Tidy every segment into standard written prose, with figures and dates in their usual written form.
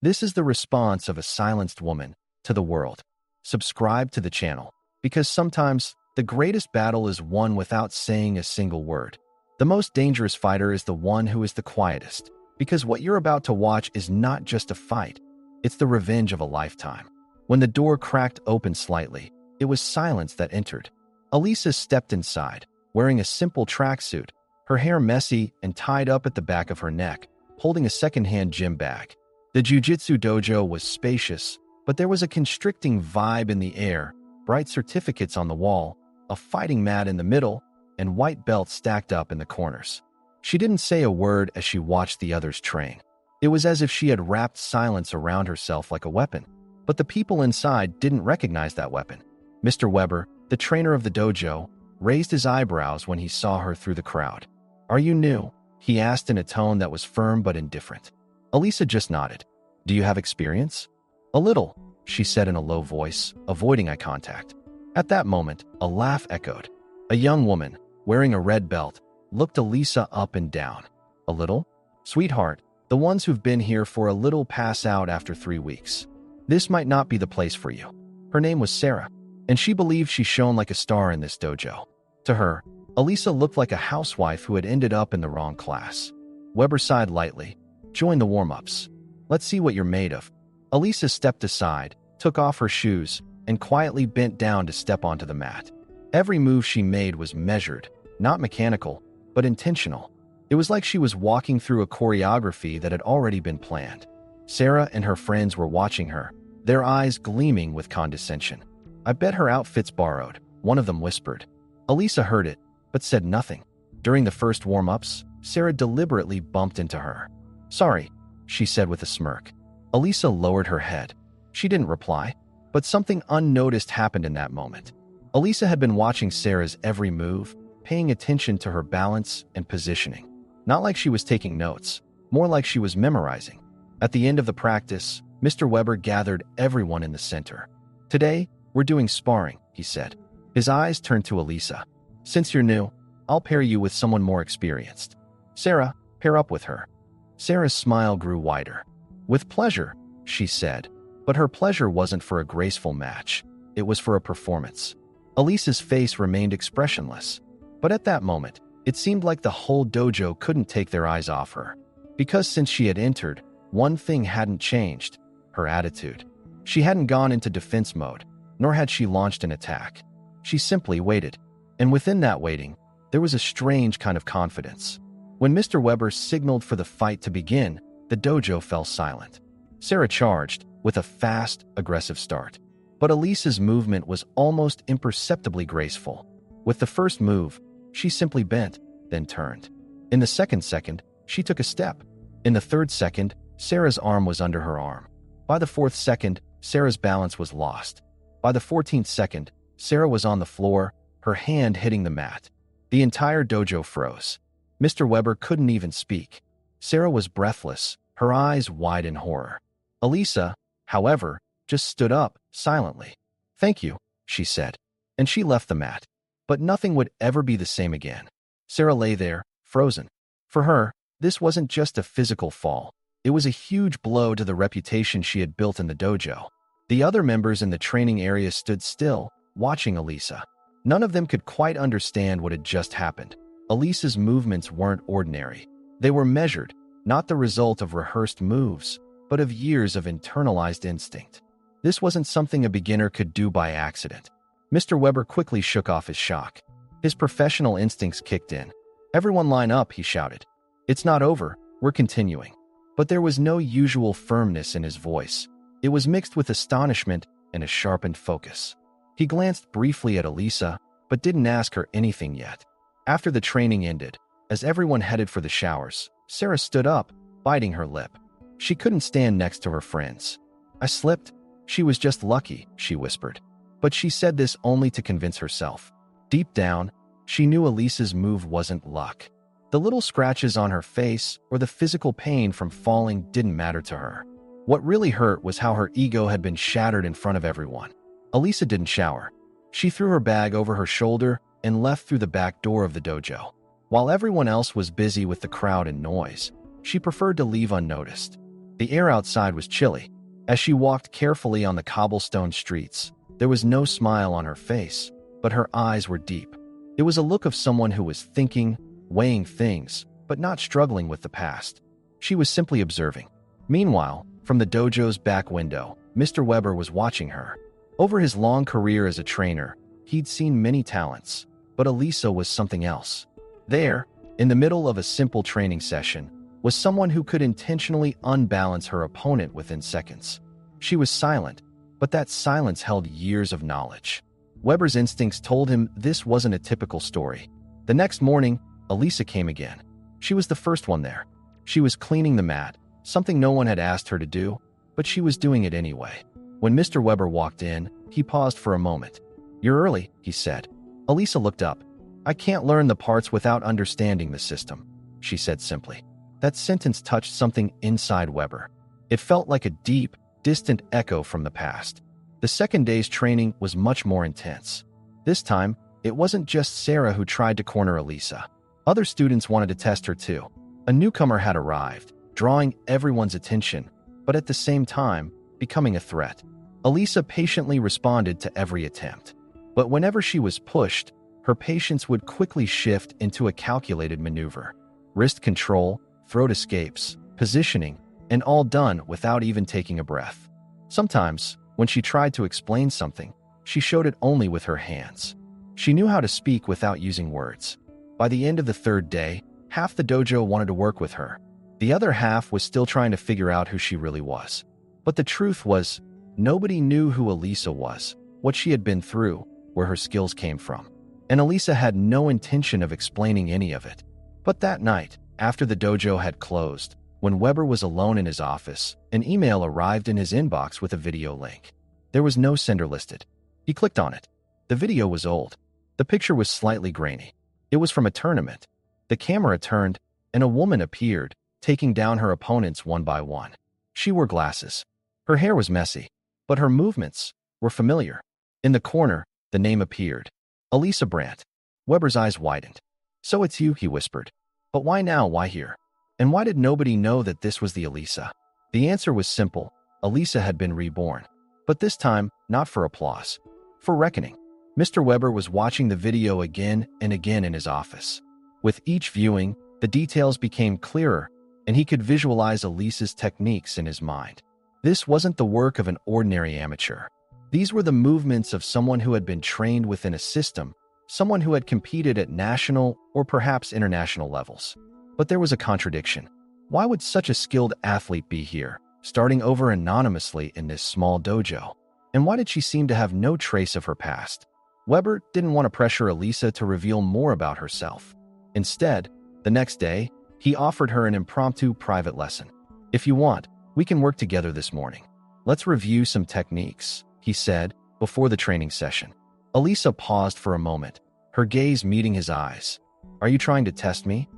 This is the response of a silenced woman to the world. Subscribe to the channel, because sometimes the greatest battle is won without saying a single word. The most dangerous fighter is the one who is the quietest, because what you're about to watch is not just a fight, it's the revenge of a lifetime. When the door cracked open slightly, it was silence that entered. Elisa stepped inside, wearing a simple tracksuit, her hair messy and tied up at the back of her neck, holding a second-hand gym bag. The jiu-jitsu dojo was spacious, but there was a constricting vibe in the air, bright certificates on the wall, a fighting mat in the middle, and white belts stacked up in the corners. She didn't say a word as she watched the others train. It was as if she had wrapped silence around herself like a weapon. But the people inside didn't recognize that weapon. Mr. Weber, the trainer of the dojo, raised his eyebrows when he saw her through the crowd. "Are you new?" he asked in a tone that was firm but indifferent. Elisa just nodded. "Do you have experience?" "A little," she said in a low voice, avoiding eye contact. At that moment, a laugh echoed. A young woman, wearing a red belt, looked Elisa up and down. "A little? Sweetheart, the ones who've been here for a little pass out after 3 weeks. This might not be the place for you." Her name was Sarah, and she believed she shone like a star in this dojo. To her, Elisa looked like a housewife who had ended up in the wrong class. Weber sighed lightly. "Join the warm-ups. Let's see what you're made of." Elisa stepped aside, took off her shoes, and quietly bent down to step onto the mat. Every move she made was measured, not mechanical, but intentional. It was like she was walking through a choreography that had already been planned. Sarah and her friends were watching her, their eyes gleaming with condescension. "I bet her outfit's borrowed," one of them whispered. Elisa heard it, but said nothing. During the first warm-ups, Sarah deliberately bumped into her. "Sorry," she said with a smirk. Elisa lowered her head. She didn't reply, but something unnoticed happened in that moment. Elisa had been watching Sarah's every move, paying attention to her balance and positioning. Not like she was taking notes, more like she was memorizing. At the end of the practice, Mr. Weber gathered everyone in the center. "Today, we're doing sparring," he said. His eyes turned to Elisa. "Since you're new, I'll pair you with someone more experienced. Sarah, pair up with her." Sarah's smile grew wider. "With pleasure," she said, but her pleasure wasn't for a graceful match. It was for a performance. Elisa's face remained expressionless, but at that moment, it seemed like the whole dojo couldn't take their eyes off her. Because since she had entered, one thing hadn't changed: her attitude. She hadn't gone into defense mode, nor had she launched an attack. She simply waited, and within that waiting, there was a strange kind of confidence. When Mr. Weber signaled for the fight to begin, the dojo fell silent. Sarah charged, with a fast, aggressive start. But Elisa's movement was almost imperceptibly graceful. With the first move, she simply bent, then turned. In the second, she took a step. In the third second, Sarah's arm was under her arm. By the fourth second, Sarah's balance was lost. By the 14th second, Sarah was on the floor, her hand hitting the mat. The entire dojo froze. Mr. Weber couldn't even speak. Sarah was breathless, her eyes wide in horror. Elisa, however, just stood up, silently. "Thank you," she said, and she left the mat. But nothing would ever be the same again. Sarah lay there, frozen. For her, this wasn't just a physical fall. It was a huge blow to the reputation she had built in the dojo. The other members in the training area stood still, watching Elisa. None of them could quite understand what had just happened. Elisa's movements weren't ordinary. They were measured, not the result of rehearsed moves, but of years of internalized instinct. This wasn't something a beginner could do by accident. Mr. Weber quickly shook off his shock. His professional instincts kicked in. "Everyone line up," he shouted. "It's not over, we're continuing." But there was no usual firmness in his voice. It was mixed with astonishment and a sharpened focus. He glanced briefly at Elisa, but didn't ask her anything yet. After the training ended, as everyone headed for the showers, Sarah stood up, biting her lip. She couldn't stand next to her friends. "I slipped. She was just lucky," she whispered. But she said this only to convince herself. Deep down, she knew Elisa's move wasn't luck. The little scratches on her face or the physical pain from falling didn't matter to her. What really hurt was how her ego had been shattered in front of everyone. Elisa didn't shower. She threw her bag over her shoulder and left through the back door of the dojo. While everyone else was busy with the crowd and noise, she preferred to leave unnoticed. The air outside was chilly. As she walked carefully on the cobblestone streets, there was no smile on her face, but her eyes were deep. It was a look of someone who was thinking, weighing things, but not struggling with the past. She was simply observing. Meanwhile, from the dojo's back window, Mr. Weber was watching her. Over his long career as a trainer, he'd seen many talents, but Elisa was something else. There, in the middle of a simple training session, was someone who could intentionally unbalance her opponent within seconds. She was silent, but that silence held years of knowledge. Weber's instincts told him this wasn't a typical story. The next morning, Elisa came again. She was the first one there. She was cleaning the mat, something no one had asked her to do, but she was doing it anyway. When Mr. Weber walked in, he paused for a moment. "You're early," he said. Elisa looked up. "I can't learn the parts without understanding the system," she said simply. That sentence touched something inside Weber. It felt like a deep, distant echo from the past. The second day's training was much more intense. This time, it wasn't just Sarah who tried to corner Elisa. Other students wanted to test her too. A newcomer had arrived, drawing everyone's attention, but at the same time, becoming a threat. Elisa patiently responded to every attempt. But whenever she was pushed, her patience would quickly shift into a calculated maneuver. Wrist control, throat escapes, positioning, and all done without even taking a breath. Sometimes, when she tried to explain something, she showed it only with her hands. She knew how to speak without using words. By the end of the third day, half the dojo wanted to work with her. The other half was still trying to figure out who she really was. But the truth was, nobody knew who Elisa was, what she had been through, where her skills came from. And Elisa had no intention of explaining any of it. But that night, after the dojo had closed, when Weber was alone in his office, an email arrived in his inbox with a video link. There was no sender listed. He clicked on it. The video was old. The picture was slightly grainy. It was from a tournament. The camera turned, and a woman appeared, taking down her opponents one by one. She wore glasses. Her hair was messy, but her movements were familiar. In the corner, the name appeared. Elisa Brandt. Weber's eyes widened. "So it's you," he whispered. "But why now? Why here? And why did nobody know that this was the Elisa?" The answer was simple. Elisa had been reborn. But this time, not for applause. For reckoning. Mr. Weber was watching the video again and again in his office. With each viewing, the details became clearer, and he could visualize Elisa's techniques in his mind. This wasn't the work of an ordinary amateur. These were the movements of someone who had been trained within a system, someone who had competed at national or perhaps international levels. But there was a contradiction. Why would such a skilled athlete be here, starting over anonymously in this small dojo? And why did she seem to have no trace of her past? Weber didn't want to pressure Elisa to reveal more about herself. Instead, the next day, he offered her an impromptu private lesson. "If you want, we can work together this morning. Let's review some techniques," he said, before the training session. Elisa paused for a moment, her gaze meeting his eyes. "Are you trying to test me?"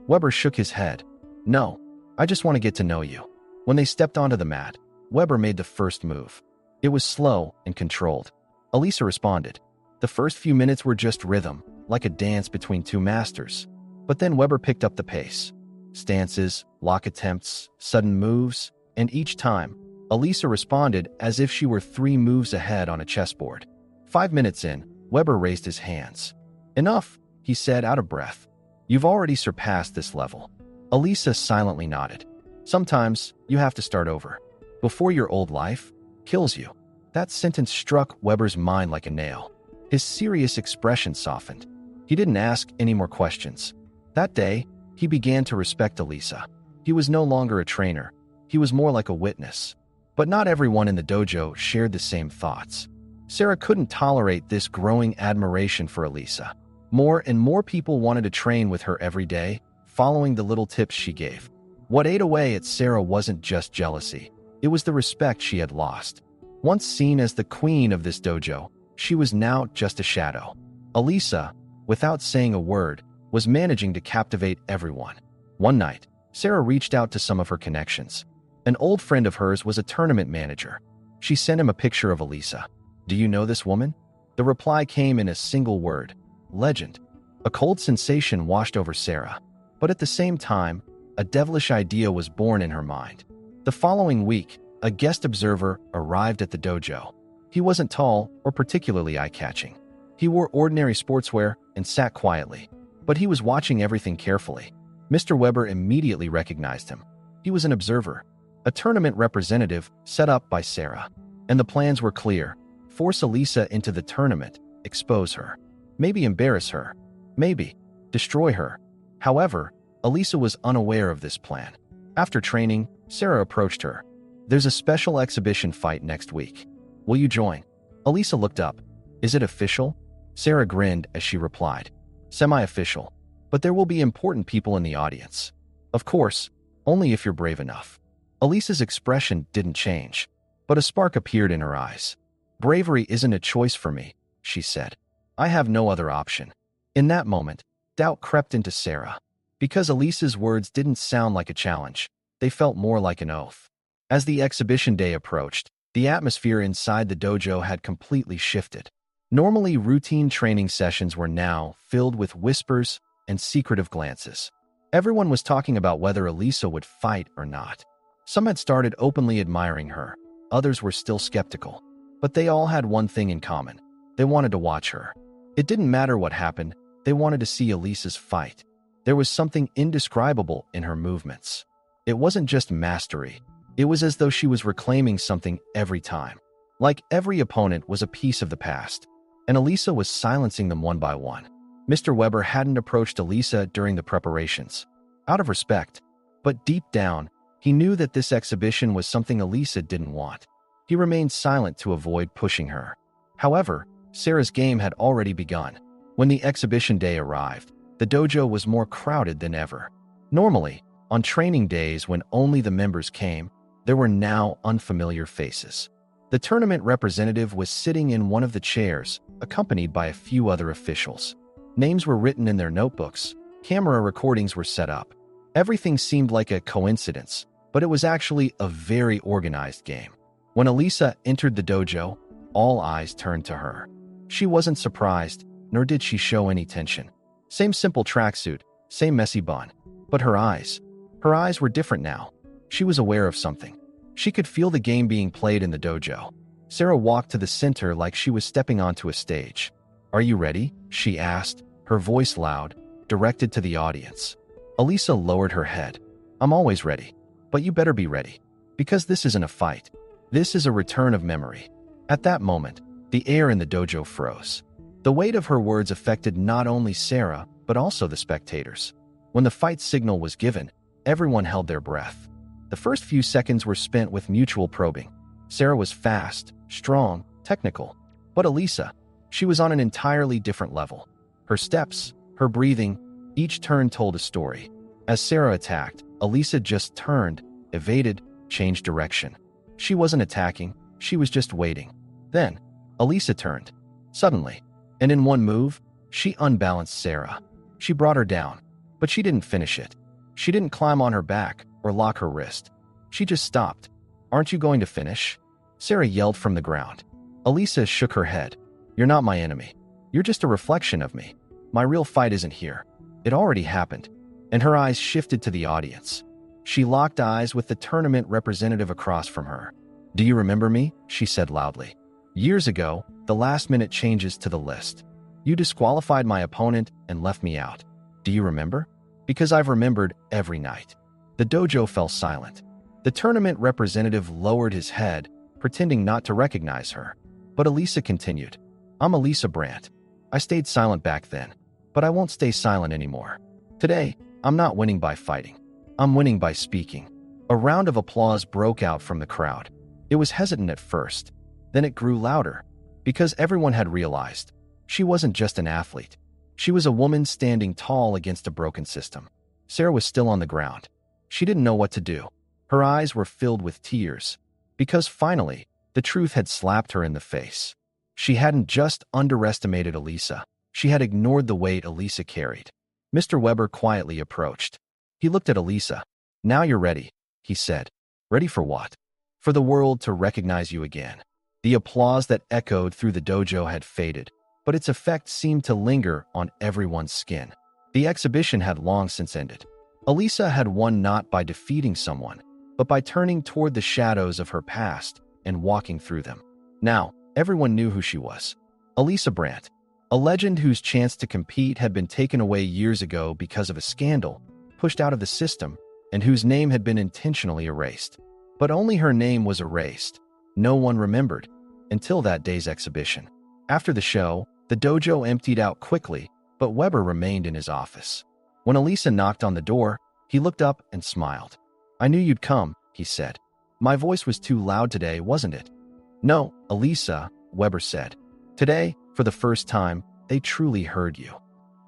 Weber shook his head. "No, I just want to get to know you." When they stepped onto the mat, Weber made the first move. It was slow and controlled. Elisa responded. The first few minutes were just rhythm, like a dance between two masters. But then Weber picked up the pace. Stances, lock attempts, sudden moves, and each time, Elisa responded as if she were 3 moves ahead on a chessboard. 5 minutes in, Weber raised his hands. "Enough," he said, out of breath. "You've already surpassed this level." Elisa silently nodded. "Sometimes, you have to start over. Before your old life kills you." That sentence struck Weber's mind like a nail. His serious expression softened. He didn't ask any more questions. That day, he began to respect Elisa. He was no longer a trainer. He was more like a witness. But not everyone in the dojo shared the same thoughts. Sarah couldn't tolerate this growing admiration for Elisa. More and more people wanted to train with her every day, following the little tips she gave. What ate away at Sarah wasn't just jealousy. It was the respect she had lost. Once seen as the queen of this dojo, she was now just a shadow. Elisa, without saying a word, was managing to captivate everyone. One night, Sarah reached out to some of her connections. An old friend of hers was a tournament manager. She sent him a picture of Elisa. "Do you know this woman?" The reply came in a single word: legend. A cold sensation washed over Sarah. But at the same time, a devilish idea was born in her mind. The following week, a guest observer arrived at the dojo. He wasn't tall or particularly eye-catching. He wore ordinary sportswear and sat quietly, but he was watching everything carefully. Mr. Weber immediately recognized him. He was an observer, a tournament representative set up by Sarah. And the plans were clear: force Elisa into the tournament, expose her, maybe embarrass her, maybe destroy her. However, Elisa was unaware of this plan. After training, Sarah approached her. "There's a special exhibition fight next week. Will you join?" Elisa looked up. "Is it official?" Sarah grinned as she replied, "Semi-official, but there will be important people in the audience. Of course, only if you're brave enough." Elisa's expression didn't change, but a spark appeared in her eyes. "Bravery isn't a choice for me," she said. "I have no other option." In that moment, doubt crept into Sarah. Because Elisa's words didn't sound like a challenge, they felt more like an oath. As the exhibition day approached, the atmosphere inside the dojo had completely shifted. Normally, routine training sessions were now filled with whispers and secretive glances. Everyone was talking about whether Elisa would fight or not. Some had started openly admiring her, others were still skeptical. But they all had one thing in common: they wanted to watch her. It didn't matter what happened, they wanted to see Elisa's fight. There was something indescribable in her movements. It wasn't just mastery, it was as though she was reclaiming something every time. Like every opponent was a piece of the past, and Elisa was silencing them one by one. Mr. Weber hadn't approached Elisa during the preparations, out of respect, but deep down, he knew that this exhibition was something Elisa didn't want. He remained silent to avoid pushing her. However, Sarah's game had already begun. When the exhibition day arrived, the dojo was more crowded than ever. Normally, on training days when only the members came, there were now unfamiliar faces. The tournament representative was sitting in one of the chairs, accompanied by a few other officials. Names were written in their notebooks, camera recordings were set up. Everything seemed like a coincidence, but it was actually a very organized game. When Elisa entered the dojo, all eyes turned to her. She wasn't surprised, nor did she show any tension. Same simple tracksuit, same messy bun. But her eyes were different now. She was aware of something. She could feel the game being played in the dojo. Sarah walked to the center like she was stepping onto a stage. "Are you ready?" she asked, her voice loud, directed to the audience. Elisa lowered her head. "I'm always ready. But you better be ready. Because this isn't a fight. This is a return of memory." At that moment, the air in the dojo froze. The weight of her words affected not only Sarah, but also the spectators. When the fight signal was given, everyone held their breath. The first few seconds were spent with mutual probing. Sarah was fast, strong, technical. But Elisa, she was on an entirely different level. Her steps, her breathing, each turn told a story. As Sarah attacked, Elisa just turned, evaded, changed direction. She wasn't attacking, she was just waiting. Then, Elisa turned. Suddenly, and in one move, she unbalanced Sarah. She brought her down, but she didn't finish it. She didn't climb on her back or lock her wrist. She just stopped. "Aren't you going to finish?" Sarah yelled from the ground. Elisa shook her head. "You're not my enemy. You're just a reflection of me. My real fight isn't here. It already happened." And her eyes shifted to the audience. She locked eyes with the tournament representative across from her. "Do you remember me?" she said loudly. "Years ago, the last-minute changes to the list. You disqualified my opponent and left me out. Do you remember?" "Because I've remembered every night." The dojo fell silent. The tournament representative lowered his head, pretending not to recognize her. But Elisa continued. "I'm Elisa Brandt. I stayed silent back then, but I won't stay silent anymore. Today, I'm not winning by fighting. I'm winning by speaking." A round of applause broke out from the crowd. It was hesitant at first. Then it grew louder, because everyone had realized she wasn't just an athlete. She was a woman standing tall against a broken system. Sarah was still on the ground. She didn't know what to do. Her eyes were filled with tears, because finally, the truth had slapped her in the face. She hadn't just underestimated Elisa. She had ignored the weight Elisa carried. Mr. Weber quietly approached. He looked at Elisa. "Now you're ready," he said. "Ready for what?" "For the world to recognize you again." The applause that echoed through the dojo had faded, but its effect seemed to linger on everyone's skin. The exhibition had long since ended. Elisa had won not by defeating someone, but by turning toward the shadows of her past and walking through them. Now, everyone knew who she was. Elisa Brandt, a legend whose chance to compete had been taken away years ago because of a scandal, pushed out of the system, and whose name had been intentionally erased. But only her name was erased. No one remembered, until that day's exhibition. After the show, the dojo emptied out quickly, but Weber remained in his office. When Elisa knocked on the door, he looked up and smiled. "I knew you'd come," he said. "My voice was too loud today, wasn't it?" "No, Elisa," Weber said. "Today, for the first time, they truly heard you."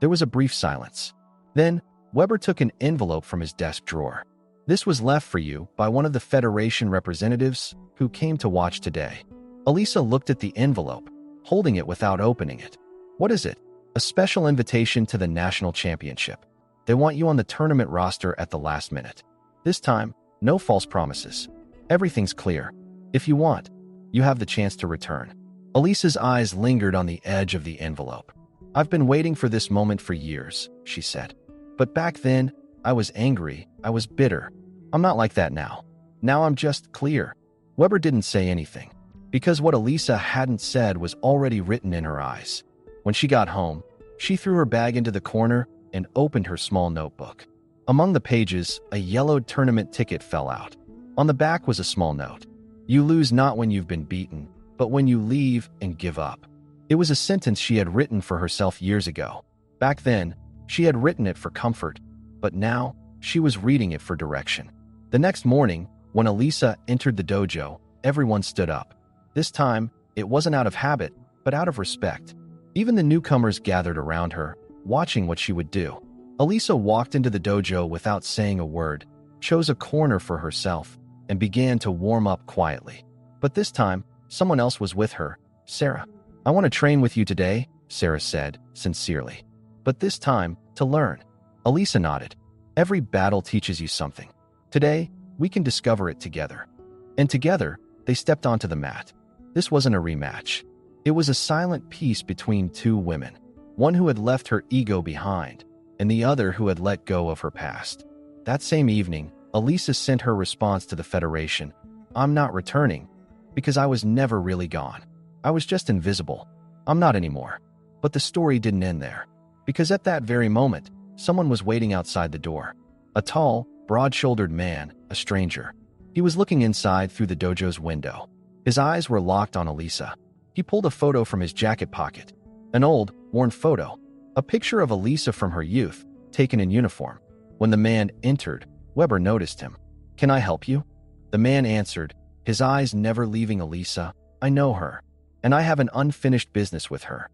There was a brief silence. Then, Weber took an envelope from his desk drawer. "This was left for you by one of the Federation representatives who came to watch today." Elisa looked at the envelope, holding it without opening it. "What is it?" "A special invitation to the national championship. They want you on the tournament roster at the last minute. This time, no false promises. Everything's clear. If you want, you have the chance to return." Elisa's eyes lingered on the edge of the envelope. "I've been waiting for this moment for years," she said. "But back then, I was angry, I was bitter. I'm not like that now. Now I'm just clear." Weber didn't say anything, because what Elisa hadn't said was already written in her eyes. When she got home, she threw her bag into the corner and opened her small notebook. Among the pages, a yellowed tournament ticket fell out. On the back was a small note. "You lose not when you've been beaten, but when you leave and give up." It was a sentence she had written for herself years ago. Back then, she had written it for comfort, but now she was reading it for direction. The next morning, when Elisa entered the dojo, everyone stood up. This time, it wasn't out of habit, but out of respect. Even the newcomers gathered around her, watching what she would do. Elisa walked into the dojo without saying a word, chose a corner for herself, and began to warm up quietly. But this time, someone else was with her, Sarah. "I want to train with you today," Sarah said, sincerely. "But this time, to learn." Elisa nodded. "Every battle teaches you something. Today, we can discover it together." And together, they stepped onto the mat. This wasn't a rematch. It was a silent peace between two women, one who had left her ego behind, and the other who had let go of her past. That same evening, Elisa sent her response to the Federation. "I'm not returning, because I was never really gone. I was just invisible. I'm not anymore." But the story didn't end there, because at that very moment, someone was waiting outside the door. A tall, broad-shouldered man, a stranger. He was looking inside through the dojo's window. His eyes were locked on Elisa. He pulled a photo from his jacket pocket. An old, worn photo. A picture of Elisa from her youth, taken in uniform. When the man entered, Weber noticed him. "Can I help you?" The man answered, his eyes never leaving Elisa. "I know her, and I have an unfinished business with her."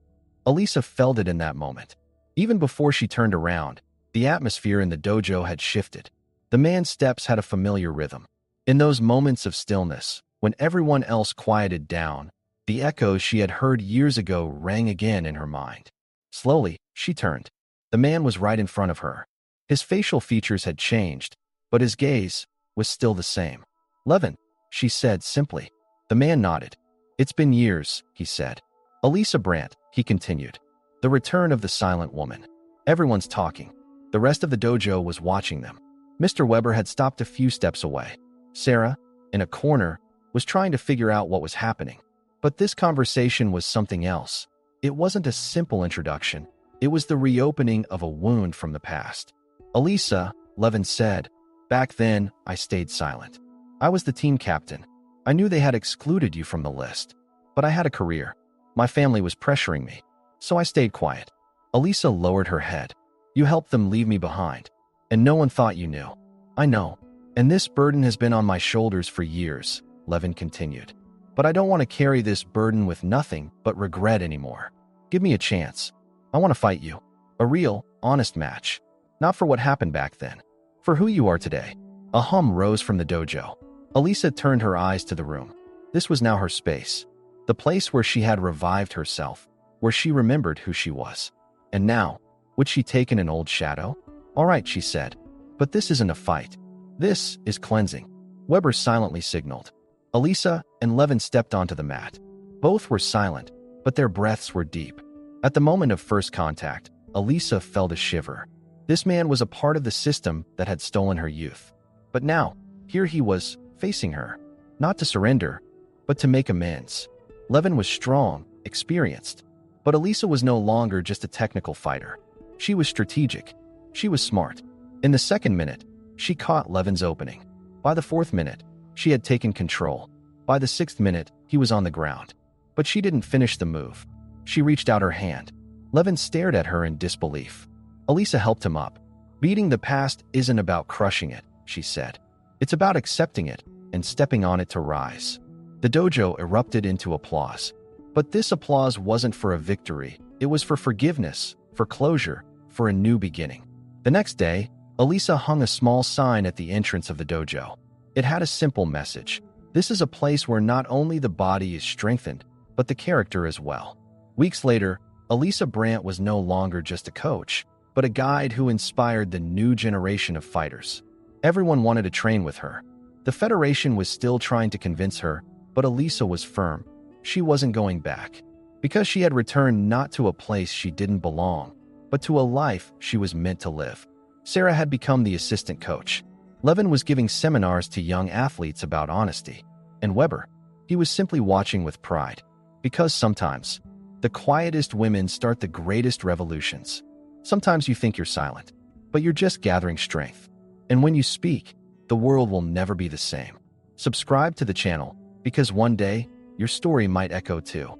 Elisa felt it in that moment. Even before she turned around, the atmosphere in the dojo had shifted. The man's steps had a familiar rhythm. In those moments of stillness, when everyone else quieted down, the echoes she had heard years ago rang again in her mind. Slowly, she turned. The man was right in front of her. His facial features had changed, but his gaze was still the same. "Levin," she said simply. The man nodded. "It's been years," he said. "Elisa Brandt," he continued. "The return of the silent woman." Everyone's talking. The rest of the dojo was watching them. Mr. Weber had stopped a few steps away. Sarah, in a corner, was trying to figure out what was happening. But this conversation was something else. It wasn't a simple introduction. It was the reopening of a wound from the past. "Elisa," Levin said, "back then, I stayed silent. I was the team captain. I knew they had excluded you from the list. But I had a career. My family was pressuring me. So I stayed quiet." Elisa lowered her head. "You helped them leave me behind. And no one thought you knew." "I know. And this burden has been on my shoulders for years," Levin continued. "But I don't want to carry this burden with nothing but regret anymore. Give me a chance. I want to fight you. A real, honest match. Not for what happened back then. For who you are today." A hum rose from the dojo. Elisa turned her eyes to the room. This was now her space. The place where she had revived herself, where she remembered who she was. And now, would she take in an old shadow? "All right," she said. "But this isn't a fight. This is cleansing." Weber silently signaled. Elisa and Levin stepped onto the mat. Both were silent, but their breaths were deep. At the moment of first contact, Elisa felt a shiver. This man was a part of the system that had stolen her youth. But now, Here he was, facing her, not to surrender, but to make amends. Levin was strong, experienced, but Elisa was no longer just a technical fighter. She was strategic. She was smart. In the second minute, she caught Levin's opening. By the fourth minute, she had taken control. By the sixth minute, he was on the ground. But she didn't finish the move. She reached out her hand. Levin stared at her in disbelief. Elisa helped him up. Beating the past isn't about crushing it, she said. It's about accepting it and stepping on it to rise. The dojo erupted into applause. But this applause wasn't for a victory. It was for forgiveness, for closure, for a new beginning. The next day, Elisa hung a small sign at the entrance of the dojo. It had a simple message. This is a place where not only the body is strengthened, but the character as well. Weeks later, Elisa Brandt was no longer just a coach, but a guide who inspired the new generation of fighters. Everyone wanted to train with her. The Federation was still trying to convince her, but Elisa was firm. She wasn't going back. Because she had returned not to a place she didn't belong, but to a life she was meant to live. Sarah had become the assistant coach. Levin was giving seminars to young athletes about honesty. And Weber, he was simply watching with pride. Because sometimes, the quietest women start the greatest revolutions. Sometimes you think you're silent, but you're just gathering strength. And when you speak, the world will never be the same. Subscribe to the channel, because one day, your story might echo too.